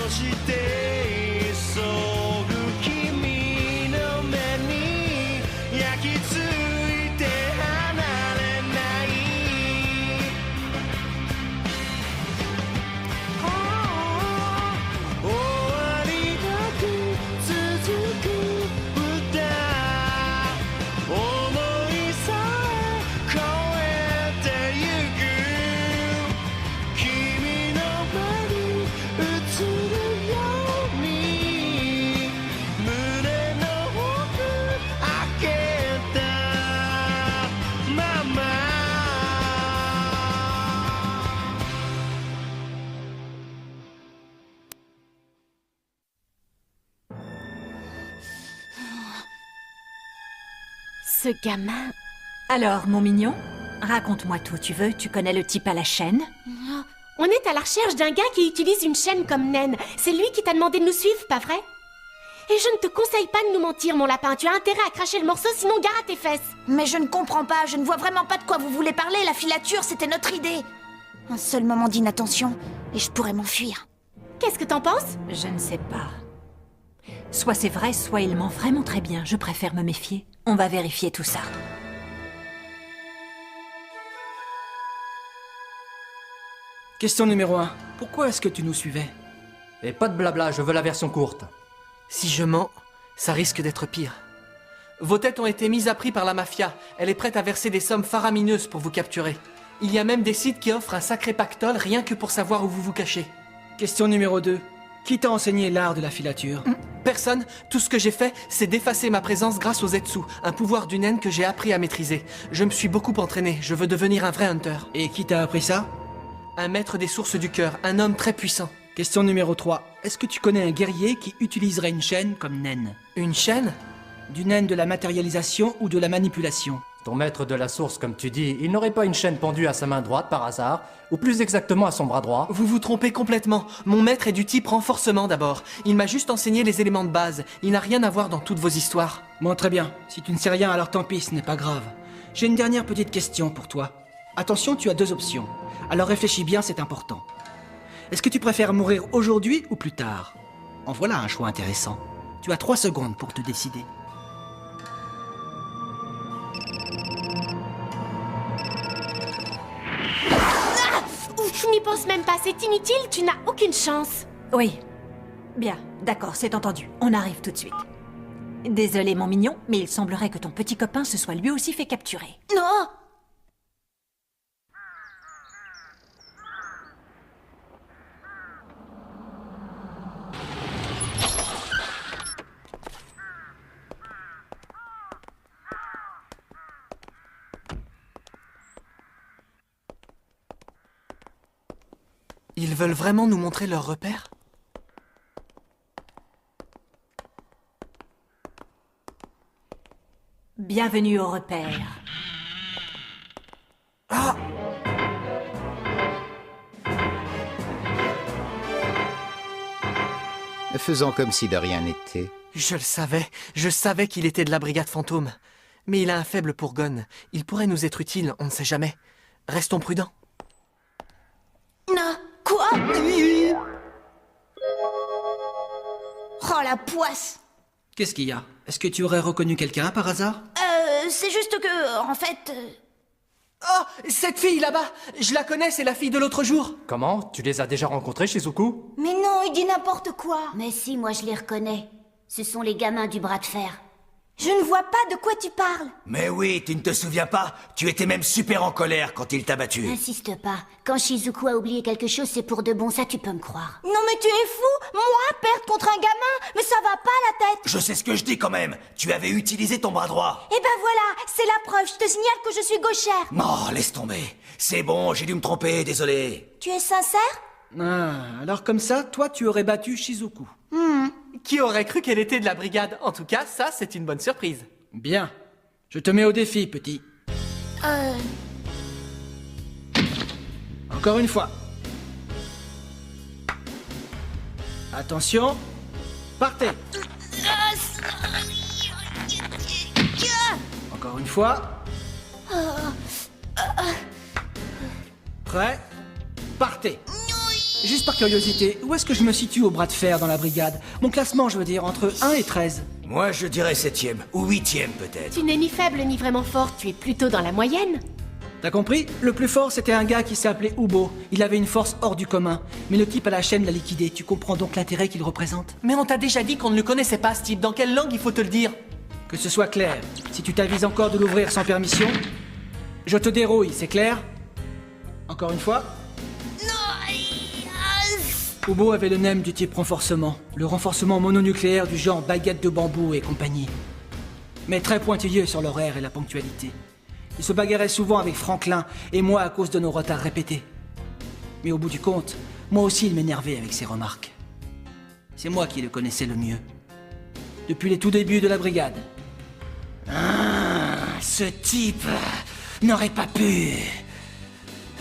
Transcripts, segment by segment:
して急ぐ君の目に焼き付いて離れない終わりなく続く歌想いさえ超えてゆく君の目に映るように胸の奥開けたままCe gamin... Alors, mon mignon, raconte-moi tout, tu veux? Tu connais le type à la chaîne? On est à la recherche d'un gars qui utilise une chaîne comme naine. C'est lui qui t'a demandé de nous suivre, pas vrai? Et je ne te conseille pas de nous mentir, mon lapin. Tu as intérêt à cracher le morceau, sinon gare à tes fesses. Mais je ne comprends pas, je ne vois vraiment pas de quoi vous voulez parler. La filature, c'était notre idée. Un seul moment d'inattention, et je pourrais m'enfuir. Qu'est-ce que t'en penses? Je ne sais pas. Soit c'est vrai, soit il ment vraiment très bien. Je préfère me méfier. On va vérifier tout ça. Question numéro 1. Pourquoi est-ce que tu nous suivais? Et pas de blabla, je veux la version courte. Si je mens, ça risque d'être pire. Vos têtes ont été mises à prix par la mafia. Elle est prête à verser des sommes faramineuses pour vous capturer. Il y a même des sites qui offrent un sacré pactole rien que pour savoir où vous vous cachez. Question numéro 2. Qui t'a enseigné l'art de la filature? Personne, tout ce que j'ai fait, c'est d'effacer ma présence grâce aux Zetsu, un pouvoir du naine que j'ai appris à maîtriser. Je me suis beaucoup entraîné, je veux devenir un vrai hunter. Et qui t'a appris ça? Un maître des sources du cœur, un homme très puissant. Question numéro 3. Est-ce que tu connais un guerrier qui utiliserait une chaîne comme naine? Une chaîne? Du naine de la matérialisation ou de la manipulation? Ton maître de la source, comme tu dis, il n'aurait pas une chaîne pendue à sa main droite par hasard, ou plus exactement à son bras droit? Vous vous trompez complètement. Mon maître est du type renforcement d'abord. Il m'a juste enseigné les éléments de base. Il n'a rien à voir dans toutes vos histoires. Bon, très bien. Si tu ne sais rien, alors tant pis, ce n'est pas grave. J'ai une dernière petite question pour toi. Attention, tu as 2 options. Alors réfléchis bien, c'est important. Est-ce que tu préfères mourir aujourd'hui ou plus tard? En voilà un choix intéressant. Tu as 3 secondes pour te décider. Ouf, n'y pense même pas, c'est inutile, tu n'as aucune chance. Oui. Bien, d'accord, c'est entendu. On arrive tout de suite. Désolé, mon mignon, mais il semblerait que ton petit copain se soit lui aussi fait capturer. Non! Ils veulent vraiment nous montrer leur repère? Bienvenue au repère. Ah! Faisant comme si de rien n'était. Je savais qu'il était de la brigade fantôme. Mais il a un faible pour Gon. Il pourrait nous être utile, on ne sait jamais. Restons prudents. Non! Quoi? Oh la poisse! Qu'est-ce qu'il y a? Est-ce que tu aurais reconnu quelqu'un par hasard? C'est juste que, en fait... Oh! Cette fille là-bas! Je la connais, c'est la fille de l'autre jour! Comment? Tu les as déjà rencontrés, Shizuku? Mais non, il dit n'importe quoi! Mais si, moi je les reconnais. Ce sont les gamins du bras de fer. Je ne vois pas de quoi tu parles! Mais oui, tu ne te souviens pas? Tu étais même super en colère quand il t'a battu. Insiste pas. Quand Shizuku a oublié quelque chose, c'est pour de bon, ça tu peux me croire. Non mais tu es fou! Moi, perdre contre un gamin? Mais ça va pas la tête! Je sais ce que je dis quand même. Tu avais utilisé ton bras droit. Eh ben voilà, c'est la preuve. Je te signale que je suis gauchère. Non, laisse tomber. C'est bon, j'ai dû me tromper, désolé. Tu es sincère? Ah, alors comme ça, toi tu aurais battu Shizuku. Qui aurait cru qu'elle était de la brigade? En tout cas, ça, c'est une bonne surprise. Bien. Je te mets au défi, petit. Encore une fois. Attention. Partez. Encore une fois. Prêt. Partez. Juste par curiosité, où est-ce que je me situe au bras de fer dans la brigade? Mon classement, je veux dire, entre 1 et 13. Moi, je dirais 7e, ou 8e peut-être. Tu n'es ni faible ni vraiment fort, tu es plutôt dans la moyenne. T'as compris? Le plus fort, c'était un gars qui s'appelait Ubo. Il avait une force hors du commun. Mais le type à la chaîne l'a liquidé. Tu comprends donc l'intérêt qu'il représente? Mais on t'a déjà dit qu'on ne le connaissait pas, ce type. Dans quelle langue il faut te le dire? Que ce soit clair. Si tu t'avises encore de l'ouvrir sans permission, je te dérouille, c'est clair? Encore une fois? Ubo avait le NEM du type renforcement. Le renforcement mononucléaire du genre baguette de bambou et compagnie. Mais très pointilleux sur l'horaire et la ponctualité. Il se bagarrait souvent avec Franklin et moi à cause de nos retards répétés. Mais au bout du compte, moi aussi il m'énervait avec ses remarques. C'est moi qui le connaissais le mieux. Depuis les tout débuts de la brigade. Ah, ce type n'aurait pas pu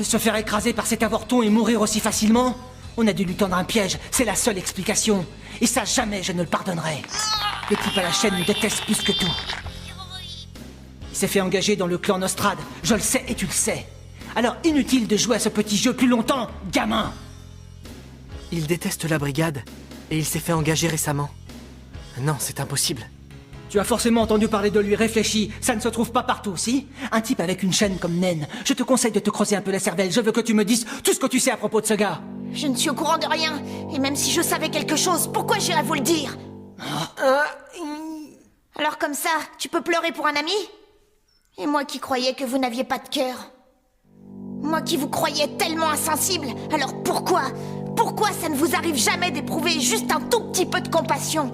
se faire écraser par cet avorton et mourir aussi facilement. On a dû lui tendre un piège, c'est la seule explication. Et ça, jamais je ne le pardonnerai. Le type à la chaîne me déteste plus que tout. Il s'est fait engager dans le clan Nostrad, je le sais et tu le sais. Alors inutile de jouer à ce petit jeu plus longtemps, gamin. Il déteste la brigade, et il s'est fait engager récemment. Non, c'est impossible. Tu as forcément entendu parler de lui, réfléchis, ça ne se trouve pas partout, si? Un type avec une chaîne comme Nen, je te conseille de te creuser un peu la cervelle, je veux que tu me dises tout ce que tu sais à propos de ce gars. Je ne suis au courant de rien. Et même si je savais quelque chose, pourquoi j'irais vous le dire? Alors comme ça, tu peux pleurer pour un ami? Et moi qui croyais que vous n'aviez pas de cœur. Moi qui vous croyais tellement insensible. Alors pourquoi ça ne vous arrive jamais d'éprouver juste un tout petit peu de compassion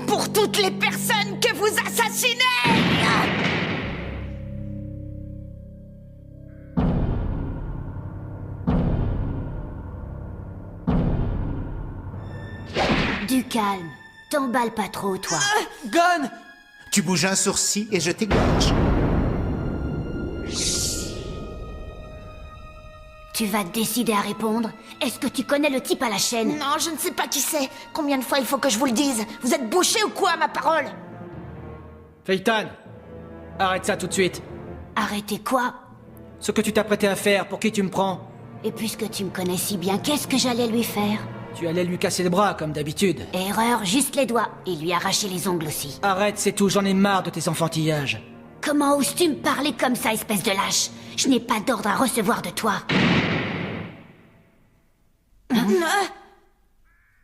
pour toutes les personnes que vous assassinez? Du calme. T'emballe pas trop, toi. Gon! Tu bouges un sourcil et je t'égorge. Tu vas te décider à répondre? Est-ce que tu connais le type à la chaîne? Non, je ne sais pas qui c'est. Combien de fois il faut que je vous le dise? Vous êtes bouché ou quoi, ma parole? Phaeton, arrête ça tout de suite. Arrêtez quoi? Ce que tu t'apprêtais à faire, pour qui tu me prends? Et puisque tu me connais si bien, qu'est-ce que j'allais lui faire? Tu allais lui casser le bras, comme d'habitude. Erreur, juste les doigts. Et lui arracher les ongles aussi. Arrête, c'est tout, j'en ai marre de tes enfantillages. Comment oses-tu me parler comme ça, espèce de lâche? Je n'ai pas d'ordre à recevoir de toi.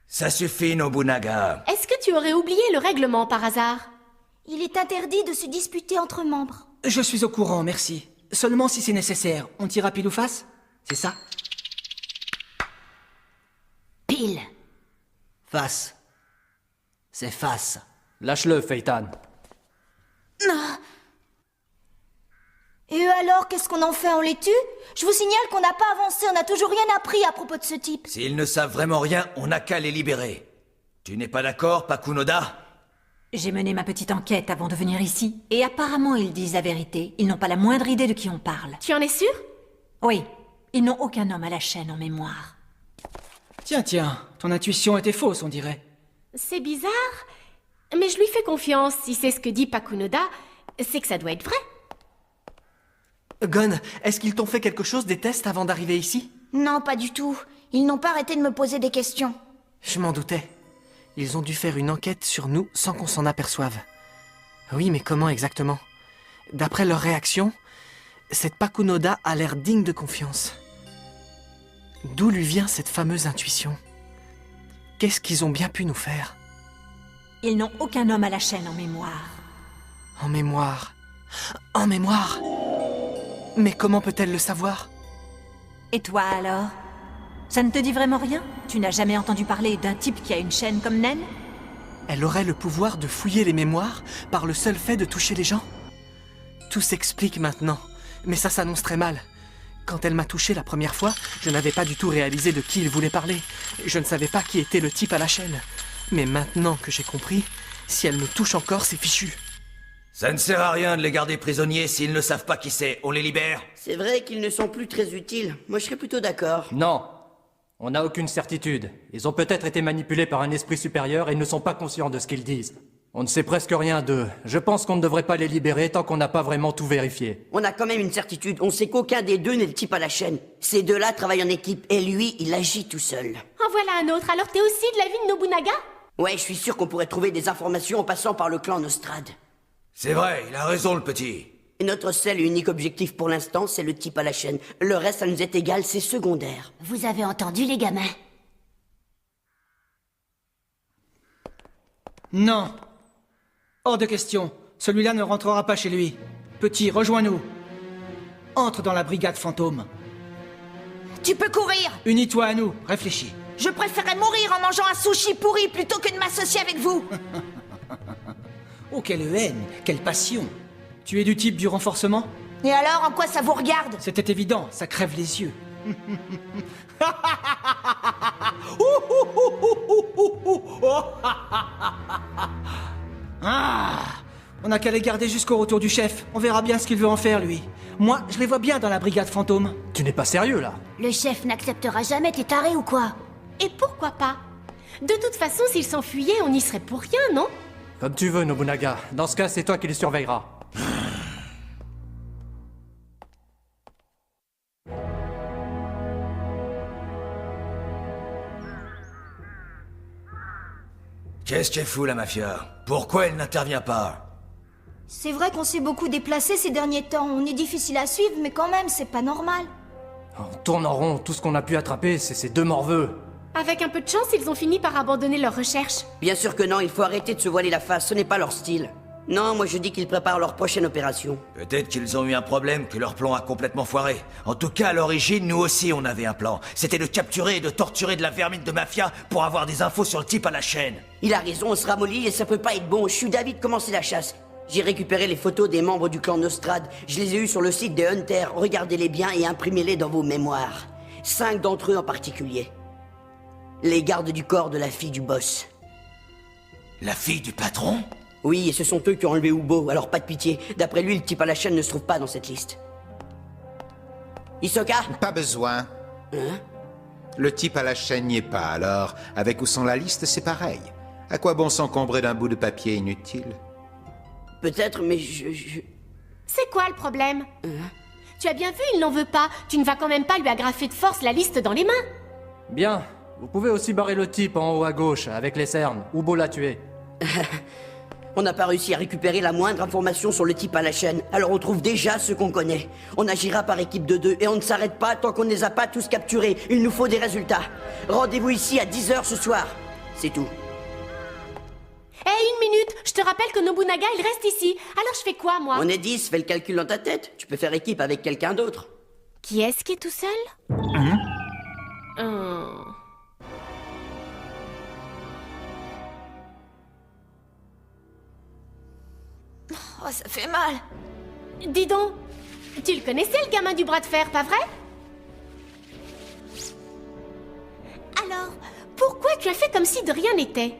Ça suffit, Nobunaga. Est-ce que tu aurais oublié le règlement par hasard? Il est interdit de se disputer entre membres. Je suis au courant, merci. Seulement si c'est nécessaire. On tira pile ou face? C'est ça? Pile. Face. C'est face. Lâche-le, Phaeton. Et eux alors, qu'est-ce qu'on en fait? On les tue? Je vous signale qu'on n'a pas avancé, on n'a toujours rien appris à propos de ce type. S'ils ne savent vraiment rien, on n'a qu'à les libérer. Tu n'es pas d'accord, Pakunoda? J'ai mené ma petite enquête avant de venir ici, et apparemment ils disent la vérité. Ils n'ont pas la moindre idée de qui on parle. Tu en es sûr? Oui, ils n'ont aucun homme à la chaîne en mémoire. Tiens, ton intuition était fausse, on dirait. C'est bizarre, mais je lui fais confiance. Si c'est ce que dit Pakunoda, c'est que ça doit être vrai. Gon, est-ce qu'ils t'ont fait quelque chose des tests avant d'arriver ici? Non, pas du tout. Ils n'ont pas arrêté de me poser des questions. Je m'en doutais. Ils ont dû faire une enquête sur nous sans qu'on s'en aperçoive. Oui, mais comment exactement? D'après leur réaction, cette Pakunoda a l'air digne de confiance. D'où lui vient cette fameuse intuition? Qu'est-ce qu'ils ont bien pu nous faire? Ils n'ont aucun homme à la chaîne en mémoire. En mémoire. En mémoire! Mais comment peut-elle le savoir? Et toi alors? Ça ne te dit vraiment rien? Tu n'as jamais entendu parler d'un type qui a une chaîne comme Nen? Elle aurait le pouvoir de fouiller les mémoires par le seul fait de toucher les gens? Tout s'explique maintenant, mais ça s'annonce très mal. Quand elle m'a touché la première fois, je n'avais pas du tout réalisé de qui il voulait parler. Je ne savais pas qui était le type à la chaîne. Mais maintenant que j'ai compris, si elle me touche encore, c'est fichu. Ça ne sert à rien de les garder prisonniers s'ils ne savent pas qui c'est. On les libère? C'est vrai qu'ils ne sont plus très utiles. Moi, je serais plutôt d'accord. Non. On n'a aucune certitude. Ils ont peut-être été manipulés par un esprit supérieur et ne sont pas conscients de ce qu'ils disent. On ne sait presque rien d'eux. Je pense qu'on ne devrait pas les libérer tant qu'on n'a pas vraiment tout vérifié. On a quand même une certitude. On sait qu'aucun des deux n'est le type à la chaîne. Ces deux-là travaillent en équipe et lui, il agit tout seul. voilà un autre. Alors t'es aussi de l'avis de Nobunaga? Ouais, je suis sûr qu'on pourrait trouver des informations en passant par le clan Nostrad. C'est vrai, il a raison le petit. Et notre seul et unique objectif pour l'instant, c'est le type à la chaîne. Le reste, ça nous est égal, c'est secondaire. Vous avez entendu, les gamins? Non. Hors de question. Celui-là ne rentrera pas chez lui. Petit, rejoins-nous. Entre dans la brigade fantôme. Tu peux courir. Unis-toi à nous, réfléchis. Je préférerais mourir en mangeant un sushi pourri plutôt que de m'associer avec vous. Oh, quelle haine, quelle passion. Tu es du type du renforcement? Et alors, en quoi ça vous regarde? C'était évident, ça crève les yeux. Ah, on n'a qu'à les garder jusqu'au retour du chef. On verra bien ce qu'il veut en faire, lui. Moi, je les vois bien dans la brigade fantôme. Tu n'es pas sérieux, là? Le chef n'acceptera jamais, t'es taré ou quoi? Et pourquoi pas? De toute façon, s'ils s'enfuyaient, on y serait pour rien, non? Comme tu veux, Nobunaga. Dans ce cas, c'est toi qui les surveilleras. Qu'est-ce qu'elle fout, la mafia? Pourquoi elle n'intervient pas? C'est vrai qu'on s'est beaucoup déplacé ces derniers temps. On est difficile à suivre, mais quand même, c'est pas normal. On tourne en rond. Tout ce qu'on a pu attraper, c'est ces deux morveux. Avec un peu de chance, ils ont fini par abandonner leurs recherches. Bien sûr que non, il faut arrêter de se voiler la face, ce n'est pas leur style. Non, moi je dis qu'ils préparent leur prochaine opération. Peut-être qu'ils ont eu un problème, que leur plan a complètement foiré. En tout cas, à l'origine, nous aussi on avait un plan. C'était de capturer et de torturer de la vermine de mafia pour avoir des infos sur le type à la chaîne. Il a raison, on se ramollit et ça peut pas être bon. Je suis David, commencez la chasse. J'ai récupéré les photos des membres du clan Nostrad. Je les ai eues sur le site des Hunters. Regardez-les bien et imprimez-les dans vos mémoires. 5 d'entre eux en particulier. Les gardes du corps de la fille du boss. La fille du patron? Oui, et ce sont eux qui ont enlevé Ubo, alors pas de pitié. D'après lui, le type à la chaîne ne se trouve pas dans cette liste. Hisoka? Pas besoin. Hein? Le type à la chaîne n'y est pas, alors avec ou sans la liste, c'est pareil. À quoi bon s'encombrer d'un bout de papier inutile? Peut-être, mais C'est quoi le problème? Tu as bien vu, il n'en veut pas. Tu ne vas quand même pas lui agrafer de force la liste dans les mains. Bien. Vous pouvez aussi barrer le type en haut à gauche, avec les cernes. Ubo l'a tué. On n'a pas réussi à récupérer la moindre information sur le type à la chaîne, alors on trouve déjà ceux qu'on connaît. On agira par équipe de 2 et on ne s'arrête pas tant qu'on ne les a pas tous capturés. Il nous faut des résultats. Rendez-vous ici à 10 h ce soir. C'est tout. Hé, 1 minute. Je te rappelle que Nobunaga, il reste ici. Alors je fais quoi, moi? On est 10, fais le calcul dans ta tête. Tu peux faire équipe avec quelqu'un d'autre. Qui est-ce qui est tout seul? Oh, ça fait mal. Dis donc, tu le connaissais, le gamin du bras de fer, pas vrai? Alors, pourquoi tu as fait comme si de rien n'était?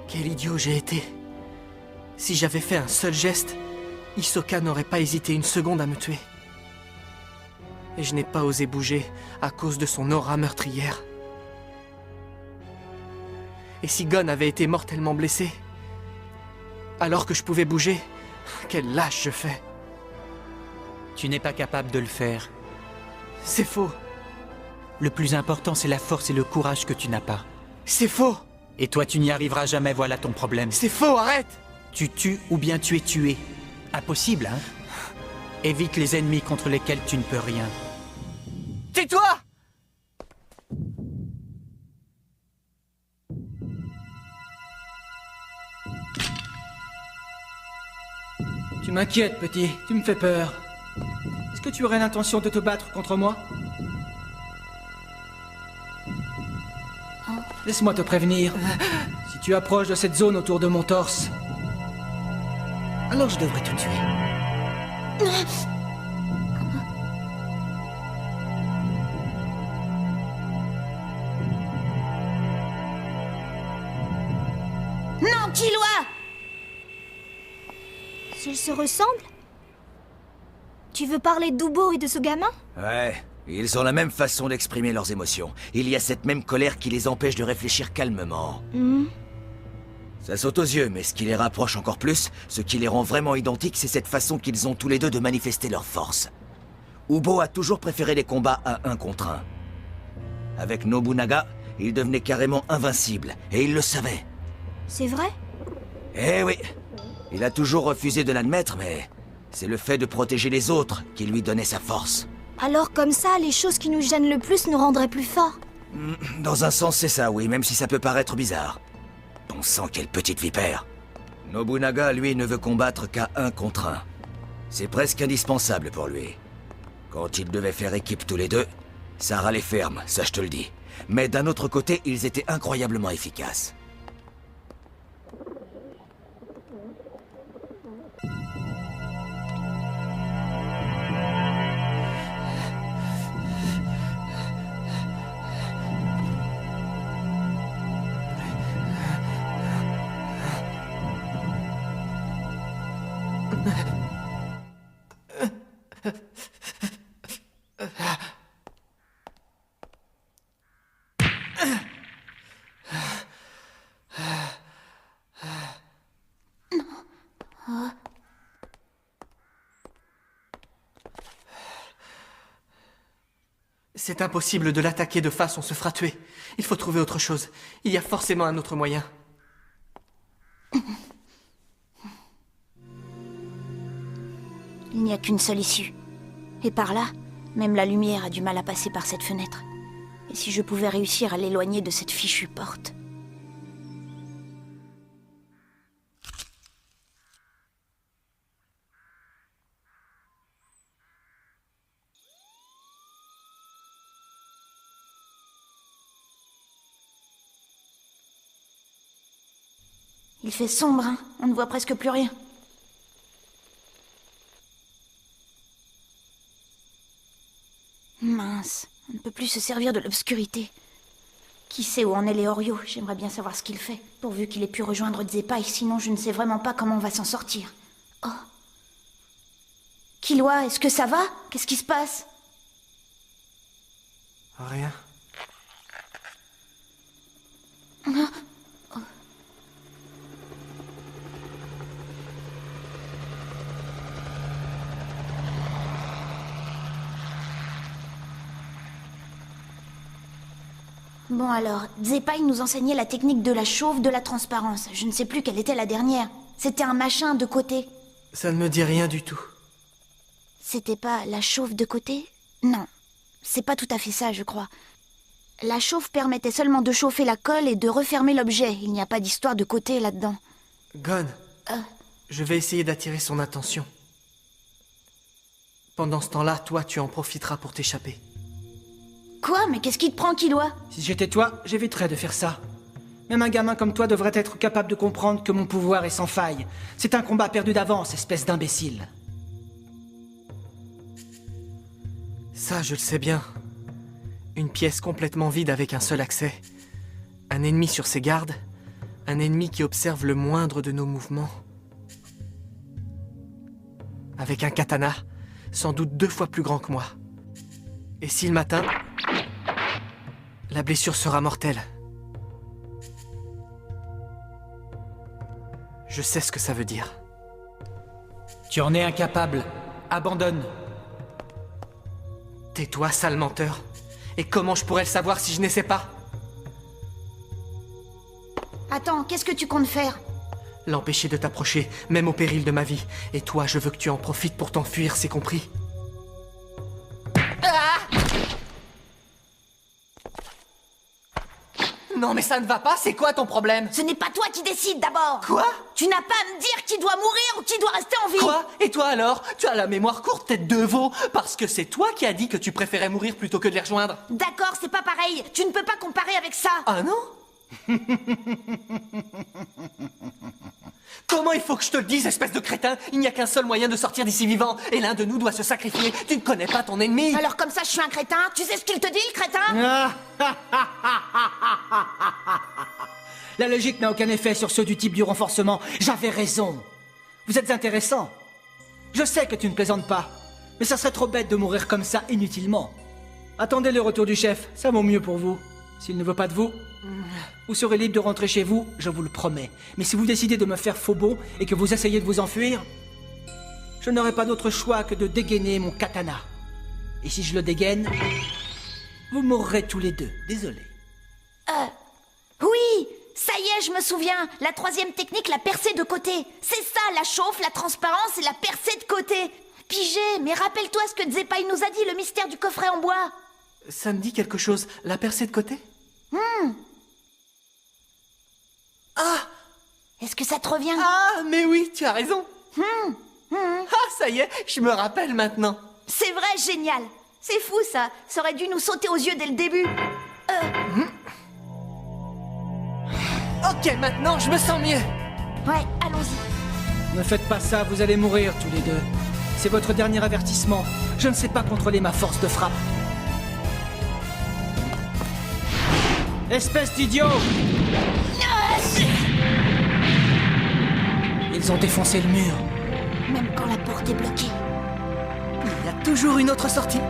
Quel idiot j'ai été. Si j'avais fait un seul geste, Hisoka n'aurait pas hésité une seconde à me tuer. Et je n'ai pas osé bouger à cause de son aura meurtrière. Et si Gon avait été mortellement blessé, alors que je pouvais bouger, quel lâche je fais. Tu n'es pas capable de le faire. C'est faux. Le plus important, c'est la force et le courage que tu n'as pas. C'est faux. Et toi, tu n'y arriveras jamais, voilà ton problème. C'est faux, arrête. Tu tues ou bien tu es tué. Impossible, hein? Évite les ennemis contre lesquels tu ne peux rien. Tais-toi! Tu m'inquiètes, petit. Tu me fais peur. Est-ce que tu aurais l'intention de te battre contre moi? Laisse-moi te prévenir. Si tu approches de cette zone autour de mon torse, alors je devrais te tuer. Non, Killua! S'ils se ressemblent? Tu veux parler d'Ubo et de ce gamin? Ouais, ils ont la même façon d'exprimer leurs émotions. Il y a cette même colère qui les empêche de réfléchir calmement. Ça saute aux yeux, mais ce qui les rapproche encore plus, ce qui les rend vraiment identiques, c'est cette façon qu'ils ont tous les deux de manifester leur force. Ubo a toujours préféré les combats à 1 contre 1. Avec Nobunaga, il devenait carrément invincible, et il le savait. C'est vrai? Eh oui, il a toujours refusé de l'admettre, mais c'est le fait de protéger les autres qui lui donnait sa force. Alors comme ça, les choses qui nous gênent le plus nous rendraient plus forts. Dans un sens, c'est ça, oui, même si ça peut paraître bizarre. Bon sang, quelle petite vipère. Nobunaga, lui, ne veut combattre qu'à 1 contre 1. C'est presque indispensable pour lui. Quand ils devaient faire équipe tous les deux, ça râlait ferme, ça je te le dis. Mais d'un autre côté, ils étaient incroyablement efficaces. C'est impossible de l'attaquer de face, on se fera tuer. Il faut trouver autre chose. Il y a forcément un autre moyen. Il n'y a qu'une seule issue. Et par là, même la lumière a du mal à passer par cette fenêtre. Et si je pouvais réussir à l'éloigner de cette fichue porte? Il fait sombre, hein. On ne voit presque plus rien. Mince, on ne peut plus se servir de l'obscurité. Qui sait où en est Leorio? J'aimerais bien savoir ce qu'il fait, pourvu qu'il ait pu rejoindre Zepai, sinon je ne sais vraiment pas comment on va s'en sortir. Oh. Killua, est-ce que ça va? Qu'est-ce qui se passe? Rien. Ah. Bon alors, Zepai nous enseignait la technique de la chauve de la transparence. Je ne sais plus quelle était la dernière. C'était un machin de côté. Ça ne me dit rien du tout. C'était pas la chauve de côté? Non, c'est pas tout à fait ça, je crois. La chauffe permettait seulement de chauffer la colle et de refermer l'objet. Il n'y a pas d'histoire de côté là-dedans. Gon, je vais essayer d'attirer son attention. Pendant ce temps-là, toi, tu en profiteras pour t'échapper. Quoi? Mais qu'est-ce qui te prend, Killua? Si j'étais toi, j'éviterais de faire ça. Même un gamin comme toi devrait être capable de comprendre que mon pouvoir est sans faille. C'est un combat perdu d'avance, espèce d'imbécile. Ça, je le sais bien. Une pièce complètement vide avec un seul accès. Un ennemi sur ses gardes. Un ennemi qui observe le moindre de nos mouvements. Avec un katana, sans doute 2 fois plus grand que moi. Et s'il m'atteint, la blessure sera mortelle. Je sais ce que ça veut dire. Tu en es incapable. Abandonne. Tais-toi, sale menteur. Et comment je pourrais le savoir si je n'essaie pas? Attends, qu'est-ce que tu comptes faire? L'empêcher de t'approcher, même au péril de ma vie. Et toi, je veux que tu en profites pour t'enfuir, c'est compris? Non mais ça ne va pas, c'est quoi ton problème? Ce n'est pas toi qui décides d'abord. Quoi? Tu n'as pas à me dire qui doit mourir ou qui doit rester en vie. Quoi? Et toi alors? Tu as la mémoire courte, tête de veau, parce que c'est toi qui as dit que tu préférais mourir plutôt que de les rejoindre. D'accord, c'est pas pareil. Tu ne peux pas comparer avec ça. Ah non? Comment il faut que je te le dise, espèce de crétin? Il n'y a qu'un seul moyen de sortir d'ici vivant, et l'un de nous doit se sacrifier. Tu ne connais pas ton ennemi. Alors comme ça, je suis un crétin? Tu sais ce qu'il te dit, le crétin? La logique n'a aucun effet sur ceux du type du renforcement. J'avais raison. Vous êtes intéressant. Je sais que tu ne plaisantes pas, mais ça serait trop bête de mourir comme ça inutilement. Attendez le retour du chef, ça vaut mieux pour vous. S'il ne veut pas de vous, vous serez libre de rentrer chez vous, je vous le promets. Mais si vous décidez de me faire faux bon et que vous essayez de vous enfuir, je n'aurai pas d'autre choix que de dégainer mon katana. Et si je le dégaine, vous mourrez tous les deux. Désolé. Oui, ça y est, je me souviens. La troisième technique, la percée de côté. C'est ça, la chauffe, la transparence et la percée de côté. Pigé, mais rappelle-toi ce que Zepai nous a dit, le mystère du coffret en bois. Ça me dit quelque chose. La percée de côté? Ah! Est-ce que ça te revient? Ah, mais oui, tu as raison. Ah, ça y est, je me rappelle maintenant. C'est vrai, génial. C'est fou, ça. Ça aurait dû nous sauter aux yeux dès le début. Ok, maintenant, je me sens mieux. Ouais, allons-y. Ne faites pas ça, vous allez mourir tous les deux. C'est votre dernier avertissement. Je ne sais pas contrôler ma force de frappe. Espèce d'idiot! Ils ont défoncé le mur. Même quand la porte est bloquée. Il y a toujours une autre sortie.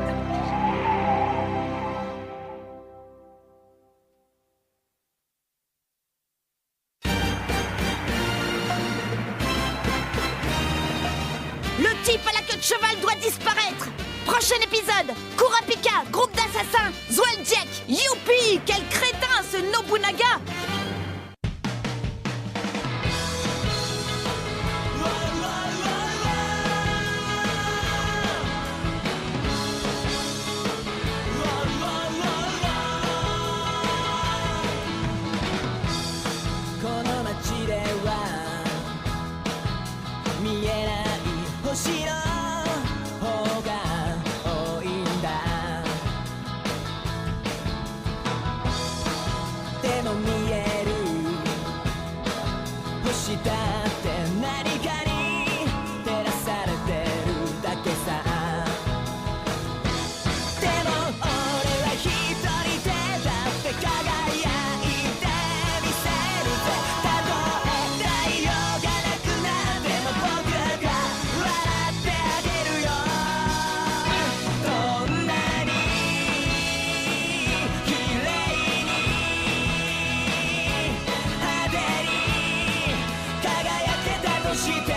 Le type à la queue de cheval doit disparaître. Prochain épisode, Kurapika, groupe d'assassins, Zwaljek, youpi, quel crétin ce Nobunaga.して